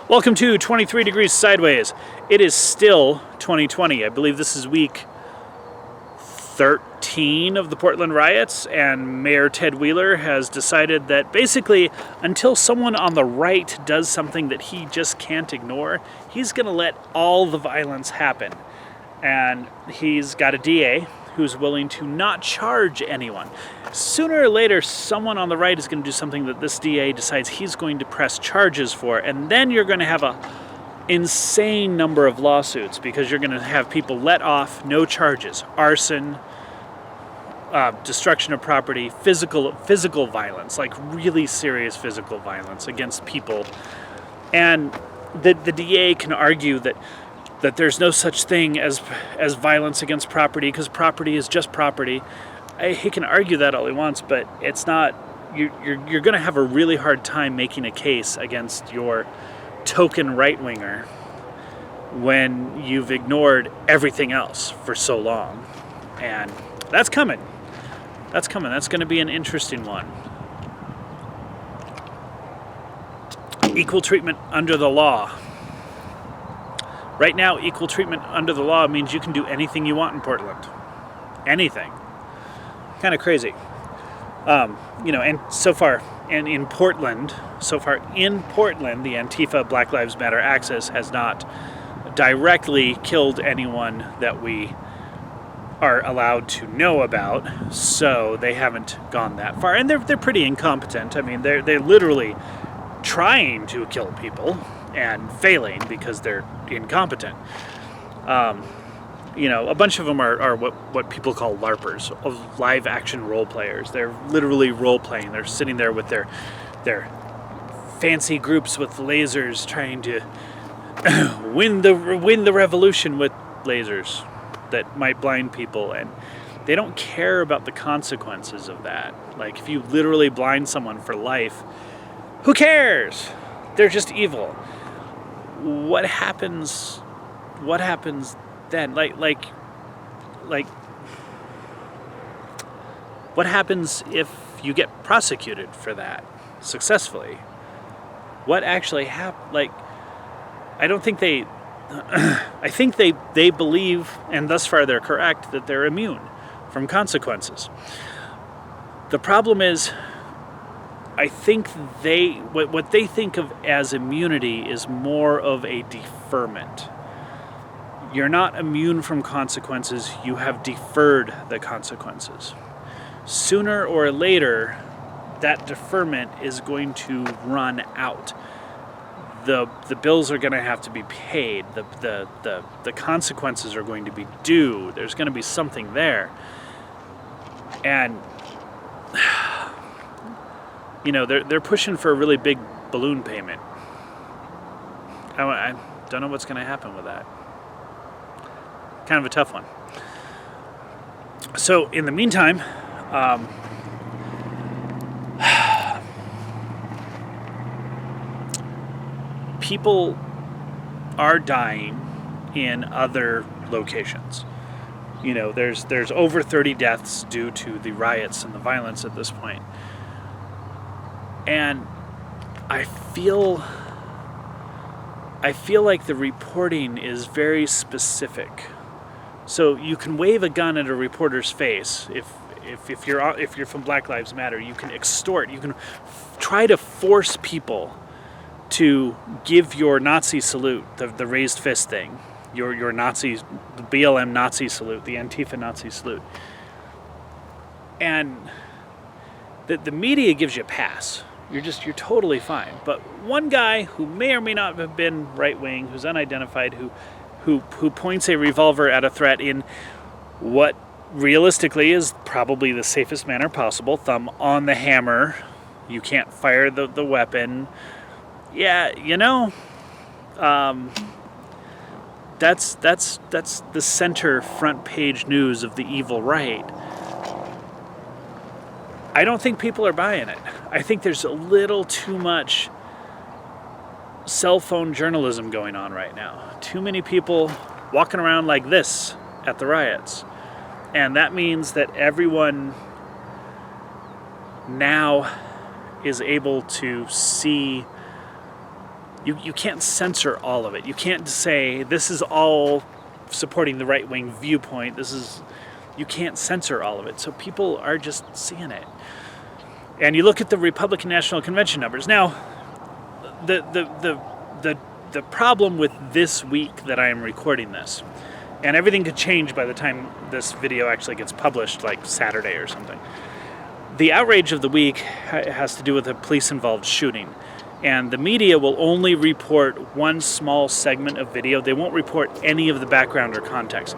Welcome to 23 Degrees Sideways. It is still 2020. I believe this is week 13 of the Portland riots, and Mayor Ted Wheeler has decided that basically until someone on the right does something that he just can't ignore, he's going to let all the violence happen. And he's got a DA who's willing to not charge anyone. Sooner or later, someone on the right is going to do something that this DA decides he's going to press charges for, and then you're going to have an insane number of lawsuits because you're going to have people let off, no charges, arson, destruction of property, physical violence, like really serious physical violence against people. And the DA can argue that there's no such thing as violence against property because property is just property. He can argue that all he wants, but it's not. You're going to have a really hard time making a case against your token right-winger when you've ignored everything else for so long. And that's coming. That's coming. That's going to be an interesting one. Equal treatment under the law. Right now, equal treatment under the law means you can do anything you want in Portland. Anything. Kind of crazy. And so far in Portland, the Antifa Black Lives Matter axis has not directly killed anyone that we are allowed to know about, so they haven't gone that far. And they're pretty incompetent. I mean, they're literally trying to kill people and failing because they're incompetent. A bunch of them are what people call LARPers, of live action role players. They're literally role playing. They're sitting there with their fancy groups with lasers trying to win the revolution with lasers that might blind people, and they don't care about the consequences of that. Like, if you literally blind someone for life, who cares? They're just evil. What happens then? Like what happens if you get prosecuted for that successfully? What actually happened? Like, I don't think I think they believe, and thus far they're correct, that they're immune from consequences. The problem is, I think what they think of as immunity is more of a deferment. You're not immune from consequences, you have deferred the consequences. Sooner or later, that deferment is going to run out. The bills are going to have to be paid. The consequences are going to be due. There's going to be something there. And they're pushing for a really big balloon payment. I don't know what's going to happen with that. Kind of a tough one. So in the meantime, people are dying in other locations. There's over 30 deaths due to the riots and the violence at this point. And I feel like the reporting is very specific. So you can wave a gun at a reporter's face if you're from Black Lives Matter. You can extort. You can try to force people to give your Nazi salute, the raised fist thing, your Nazi, the BLM Nazi salute, the Antifa Nazi salute, and the media gives you a pass. You're totally fine. But one guy who may or may not have been right-wing, who's unidentified, who points a revolver at a threat in what realistically is probably the safest manner possible, thumb on the hammer, you can't fire the weapon. Yeah, that's the center front page news of the evil right. I don't think people are buying it. I think there's a little too much cell phone journalism going on right now. Too many people walking around like this at the riots. And that means that everyone now is able to see you can't censor all of it. You can't say this is all supporting the right-wing viewpoint. You can't censor all of it. So people are just seeing it. And you look at the Republican National Convention numbers. Now, the problem with this week that I am recording this, and everything could change by the time this video actually gets published, like Saturday or something. The outrage of the week has to do with a police-involved shooting. And the media will only report one small segment of video. They won't report any of the background or context.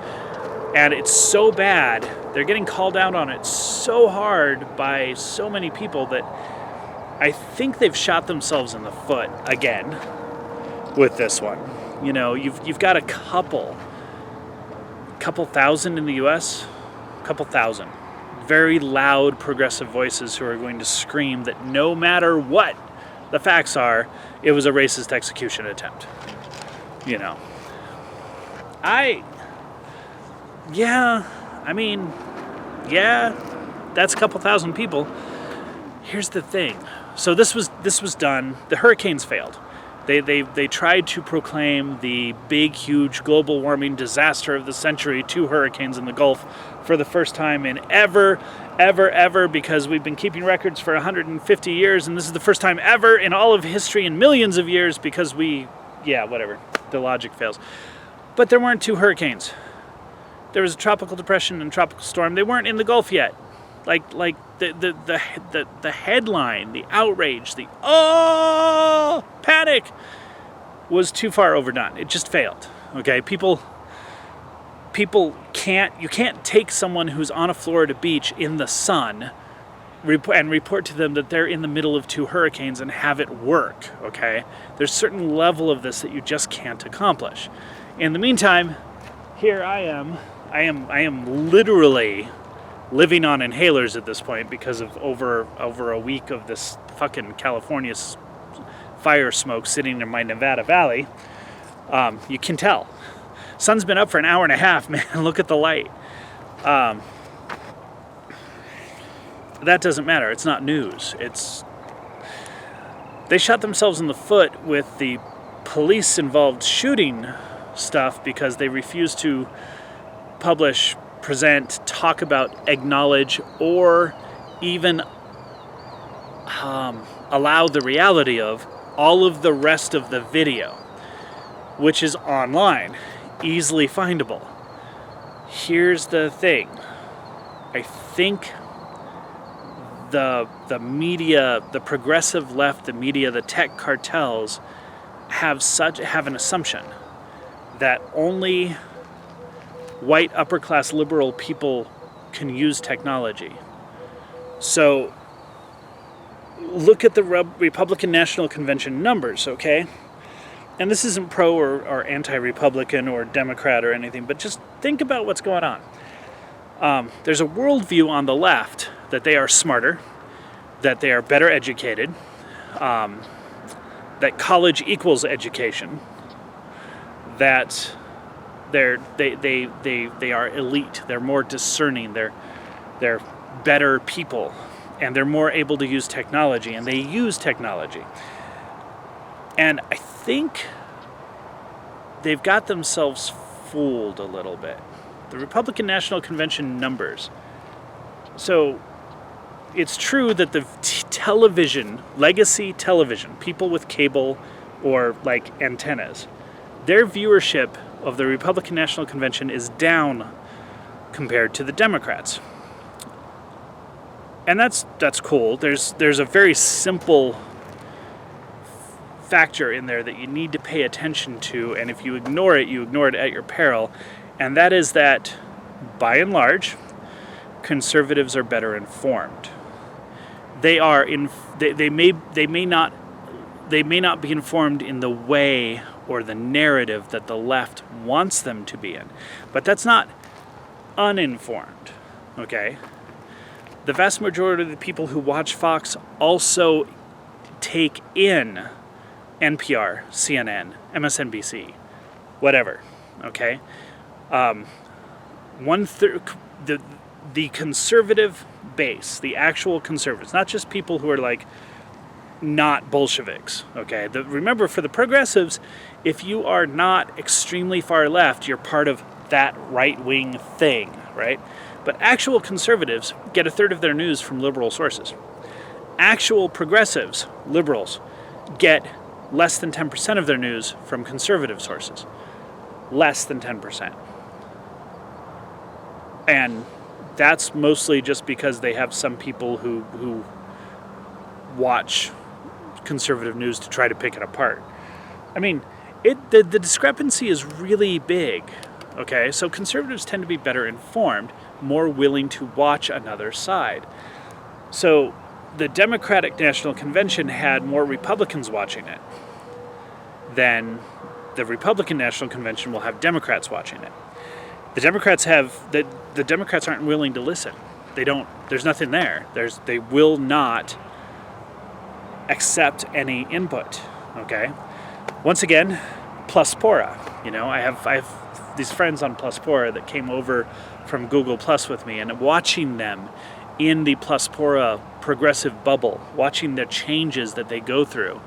And it's so bad, they're getting called out on it so hard by so many people that I think they've shot themselves in the foot again with this one. You know, you've got a couple thousand in the US, a couple thousand very loud progressive voices who are going to scream that no matter what the facts are, it was a racist execution attempt. You know. That's a couple thousand people. Here's the thing. So this was done. The hurricanes failed. They tried to proclaim the big, huge global warming disaster of the century, 2 hurricanes in the Gulf, for the first time in ever, because we've been keeping records for 150 years, and this is the first time ever in all of history in millions of years because whatever. The logic fails. But there weren't 2 hurricanes. There was a tropical depression and tropical storm. They weren't in the Gulf yet. Like the headline, the outrage, the panic was too far overdone. It just failed. Okay, people you can't take someone who's on a Florida beach in the sun and report to them that they're in the middle of 2 hurricanes and have it work. Okay, there's a certain level of this that you just can't accomplish. In the meantime, here I am literally living on inhalers at this point because of over a week of this fucking California fire smoke sitting in my Nevada Valley. You can tell. Sun's been up for an hour and a half, man. Look at the light. That doesn't matter. It's not news. They shot themselves in the foot with the police-involved shooting stuff because they refused to publish, present, talk about, acknowledge, or even allow the reality of all of the rest of the video, which is online, easily findable. Here's the thing. I think the media, the progressive left, the media, the tech cartels have an assumption that only white upper-class liberal people can use technology. So look at the Republican National Convention numbers, okay? And this isn't pro or anti-Republican or Democrat or anything, but just think about what's going on. There's a worldview on the left that they are smarter, that they are better educated, that college equals education, that they are elite, they're more discerning, they're better people, and they're more able to use technology, and they use technology. And I think they've got themselves fooled a little bit. The Republican National Convention numbers. So it's true that the television, legacy television, people with cable or like antennas, their viewership of the Republican National Convention is down compared to the Democrats. And that's cool. There's a very simple factor in there that you need to pay attention to, and if you ignore it at your peril, and that is that, by and large, conservatives are better informed. They may not be informed in the way or the narrative that the left wants them to be in, but that's not uninformed. Okay, the vast majority of the people who watch Fox also take in NPR, CNN, MSNBC, whatever. Okay, the conservative base, the actual conservatives, not just people who are like not Bolsheviks, okay? Remember, for the progressives, if you are not extremely far left, you're part of that right-wing thing, right? But actual conservatives get a third of their news from liberal sources. Actual progressives, liberals, get less than 10% of their news from conservative sources. Less than 10%. And that's mostly just because they have some people who watch conservative news to try to pick it apart. I mean, the discrepancy is really big, okay? So conservatives tend to be better informed, more willing to watch another side. So the Democratic National Convention had more Republicans watching it than the Republican National Convention will have Democrats watching it. The Democrats the Democrats aren't willing to listen. There's nothing there. They will not accept any input, okay? Once again, Pluspora. I have these friends on Pluspora that came over from Google Plus with me, and watching them in the Pluspora progressive bubble, watching the changes that they go through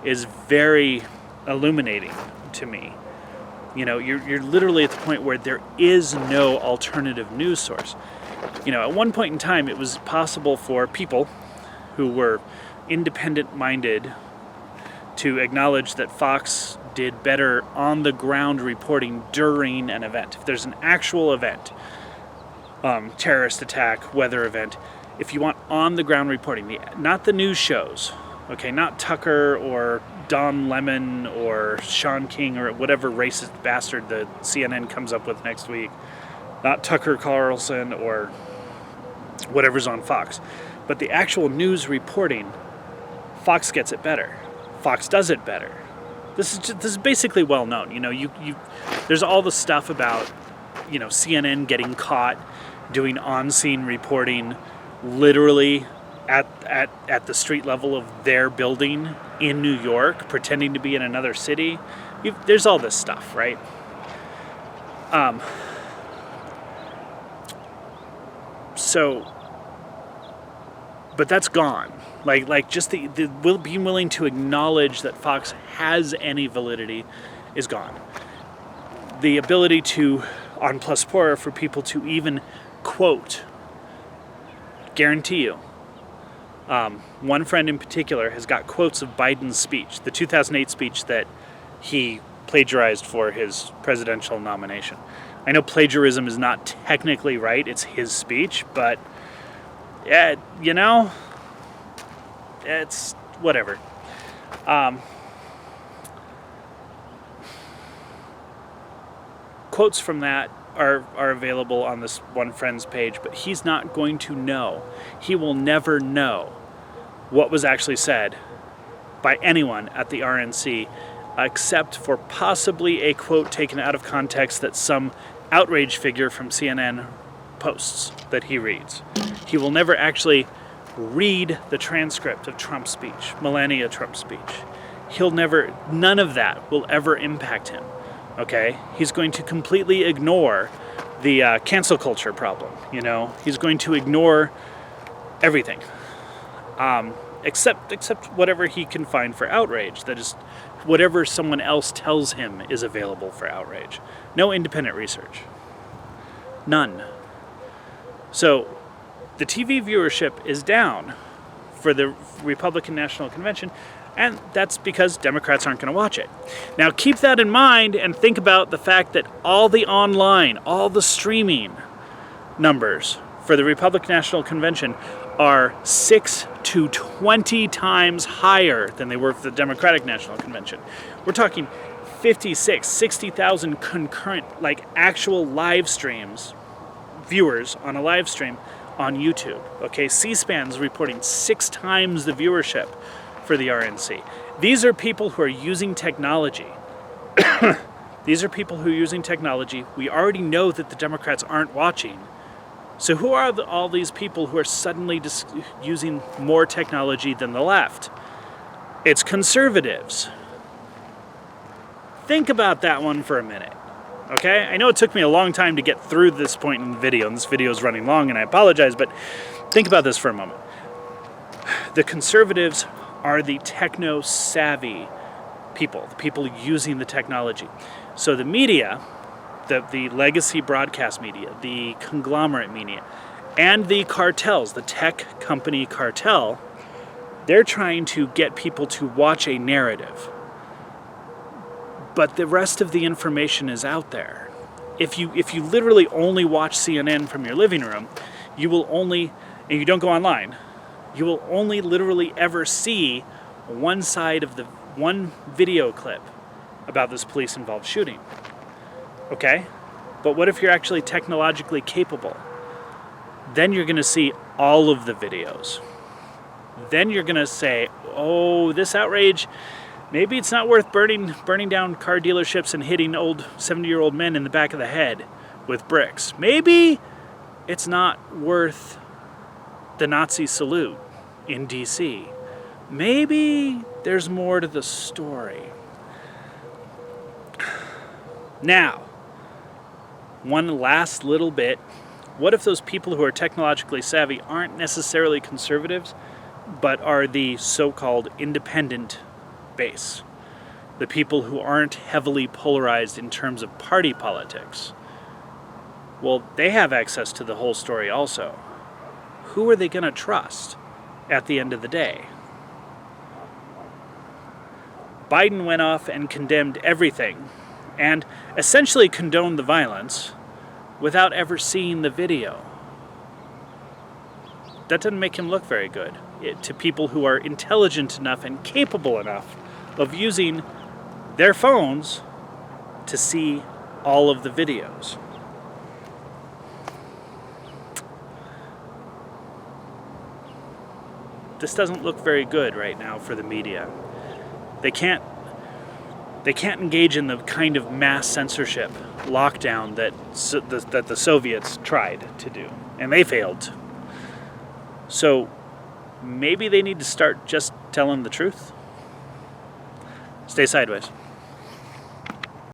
is very illuminating to me. You're literally at the point where there is no alternative news source. At one point in time, it was possible for people who were independent-minded to acknowledge that Fox did better on-the-ground reporting during an event. If there's an actual event, terrorist attack, weather event, if you want on-the-ground reporting, not the news shows, okay, not Tucker or Don Lemon or Sean King or whatever racist bastard the CNN comes up with next week, not Tucker Carlson or whatever's on Fox, but the actual news reporting, Fox gets it better. Fox does it better. This is basically well known. There's all the stuff about CNN getting caught doing on-scene reporting, literally at the street level of their building in New York, pretending to be in another city. There's all this stuff, right? But that's gone. Like just the being willing to acknowledge that Fox has any validity is gone. The ability to, on Pluspora, for people to even quote, guarantee you, one friend in particular has got quotes of Biden's speech, the 2008 speech that he plagiarized for his presidential nomination. I know plagiarism is not technically right, it's his speech, but yeah, it's whatever. Quotes from that are available on this one friend's page, but he's not going to know. He will never know what was actually said by anyone at the RNC, except for possibly a quote taken out of context that some outrage figure from CNN posts that he reads. He will never actually read the transcript of Trump's speech, Melania Trump's speech. None of that will ever impact him, okay? He's going to completely ignore the cancel culture problem, He's going to ignore everything, except whatever he can find for outrage. That is, whatever someone else tells him is available for outrage. No independent research. None. So, the TV viewership is down for the Republican National Convention, and that's because Democrats aren't going to watch it. Now, keep that in mind and think about the fact that all the online, all the streaming numbers for the Republican National Convention are 6 to 20 times higher than they were for the Democratic National Convention. We're talking 60,000 concurrent, actual live streams, viewers on a live stream on YouTube. Okay, C-SPAN's reporting 6 times the viewership for the RNC. These are people who are using technology. These are people who are using technology. We already know that the Democrats aren't watching. So who are all these people who are suddenly using more technology than the left? It's conservatives. Think about that one for a minute. Okay? I know it took me a long time to get through this point in the video, and this video is running long, and I apologize, but think about this for a moment. The conservatives are the techno-savvy people, the people using the technology. So the media, the legacy broadcast media, the conglomerate media, and the cartels, the tech company cartel, they're trying to get people to watch a narrative. But the rest of the information is out there. If you literally only watch CNN from your living room, you will only, and you don't go online, you will only literally ever see one side of the one video clip about this police-involved shooting. Okay? But what if you're actually technologically capable? Then you're going to see all of the videos. Then you're going to say, oh, this outrage, maybe it's not worth burning down car dealerships and hitting old 70-year-old men in the back of the head with bricks. Maybe it's not worth the Nazi salute in D.C. Maybe there's more to the story. Now, one last little bit. What if those people who are technologically savvy aren't necessarily conservatives, but are the so-called independent base? The people who aren't heavily polarized in terms of party politics. Well, they have access to the whole story also. Who are they going to trust at the end of the day? Biden went off and condemned everything and essentially condoned the violence without ever seeing the video. That doesn't make him look very good to people who are intelligent enough and capable enough of using their phones to see all of the videos. This doesn't look very good right now for the media. They can't engage in the kind of mass censorship lockdown that the Soviets tried to do, and they failed. So maybe they need to start just telling the truth. Stay sideways.